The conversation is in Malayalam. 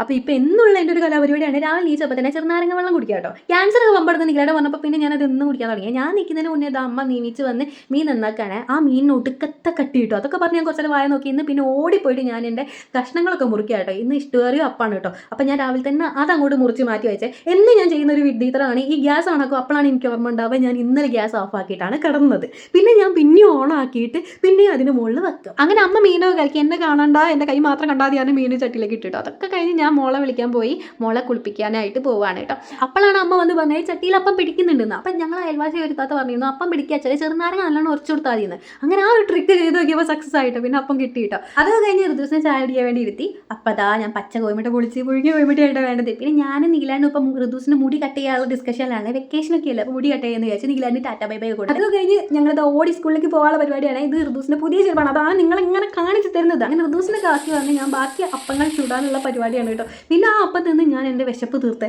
അപ്പോൾ ഇപ്പോൾ എന്നുള്ള എൻ്റെ ഒരു കലാപരിപാടിയാണ് രാവിലെ നീച്ചപ്പോൾ തന്നെ ചെറുനാരങ്ങ വെള്ളം കുടിക്കുക കേട്ടോ. ക്യാൻസർ ഒക്കെ പമ്പെടുത്ത് നിങ്ങളുടെ പറഞ്ഞപ്പോൾ പിന്നെ ഞാനത് എന്നും കുടിക്കാൻ തുടങ്ങി. ഞാൻ നിൽക്കുന്നതിന് മുന്നേ അത് അമ്മ നീച്ച് വന്ന് മീൻ നന്നാക്കാണ്. ആ മീനിന് ഒടുക്കത്തെ കട്ടി കിട്ടും. അതൊക്കെ പറഞ്ഞ് ഞാൻ കുറച്ചേരം വായ നോക്കി. ഇന്ന് പിന്നെ ഓടിപ്പോയിട്ട് ഞാൻ എൻ്റെ കഷ്ണങ്ങളൊക്കെ മുറിക്കുക കേട്ടോ. ഇന്ന് ഇഷ്ടകറിയോ അപ്പാണ് കേട്ടോ. അപ്പോൾ ഞാൻ രാവിലെ തന്നെ അതങ്ങോട്ട് മുറിച്ച് മാറ്റി വെച്ചേ. എന്ന് ഞാൻ ചെയ്യുന്ന ഒരു വിഡ്ഢീത്തരമാണ് ഈ ഗ്യാസ് ഓണാക്കും. അപ്പോഴാണ് എനിക്ക് ഓർമ്മ ഉണ്ടാവുക ഞാൻ ഇന്നലെ ഗ്യാസ് ഓഫ് ആക്കിയിട്ടാണ് കിടന്നത്. പിന്നെ ഞാൻ പിന്നെയും ഓണാക്കിയിട്ട് പിന്നെയും അതിന് മുകളിൽ വെക്കും. അങ്ങനെ അമ്മ മീനൊക്കെ കഴിക്കും. എന്നെ കാണണ്ട, എൻ്റെ കൈ മാത്രം കണ്ടാൽ ഞാൻ മീൻ ചട്ടിയിലേക്ക് ഇട്ടിട്ടോ. അതൊക്കെ കഴിഞ്ഞ് ഞാൻ മോളെ വിളിക്കാൻ പോയി. മോളെ കുളിപ്പിക്കാനായിട്ട് പോവാണ് കേട്ടോ. അപ്പോഴാണ് അമ്മ വന്ന് പറഞ്ഞത് ചട്ടിയിൽ അപ്പം പിടിക്കുന്നുണ്ടെന്ന്. അപ്പം ഞങ്ങൾ അയൽവാസി ഒരുത്താത്ത പറഞ്ഞിരുന്നു അപ്പം പിടിക്കുക ചെറുനാരങ്ങ നല്ലോണം ഉറച്ചു കൊടുത്താൽ മതിയെന്ന്. അങ്ങനെ ആ ഒരു ട്രിക്ക് ചെയ്ത് നോക്കിയപ്പോൾ സക്സസ് ആയിട്ടോ. പിന്നെ അപ്പം കിട്ടി കേട്ടോ. അത് കഴിഞ്ഞ് ഋതുസിനെ ചായ അടിക്കാൻ വേണ്ടി ഇരുത്തി. അപ്പം അതാ ഞാൻ പച്ച കോഴിമുട്ട പൊളിച്ച് പുഴുങ്ങിയ കോഴിമുട്ടയായിട്ട് വേണ്ടത്. പിന്നെ ഞാൻ നീലാണ്ട് ഇപ്പം ഋതുസിന് മുടി കട്ട് ചെയ്യാനുള്ള ഡിസ്കഷനിലാണ്. വെക്കേഷനൊക്കെ അല്ലേ, അപ്പോൾ മുടി കട്ട് ചെയ്യുന്ന വിചാരിച്ചു നീലാണ്ട് ടാറ്റ ബൈ ബൈ കൊടുത്തു. അത് കഴിഞ്ഞ് ഞങ്ങളത് ഓടി സ്കൂളിലേക്ക് പോകാനുള്ള പരിപാടിയാണ്. ഇത് ഋതുസിൻ്റെ പുതിയ ചെറുപ്പാണ്. അതാണ് നിങ്ങളിങ്ങനെ കാണിച്ച് തരുന്നത്. അങ്ങനെ ഋതുസിനെ കാക്കി വന്ന് ഞാൻ ബാക്കി അപ്പങ്ങൾ ചൂടാനുള്ള പരിപാടിയാണ് കേട്ടോ. പിന്നെ ആ അപ്പം നിന്ന് ഞാൻ എൻ്റെ വിശപ്പ് തീർത്തേ.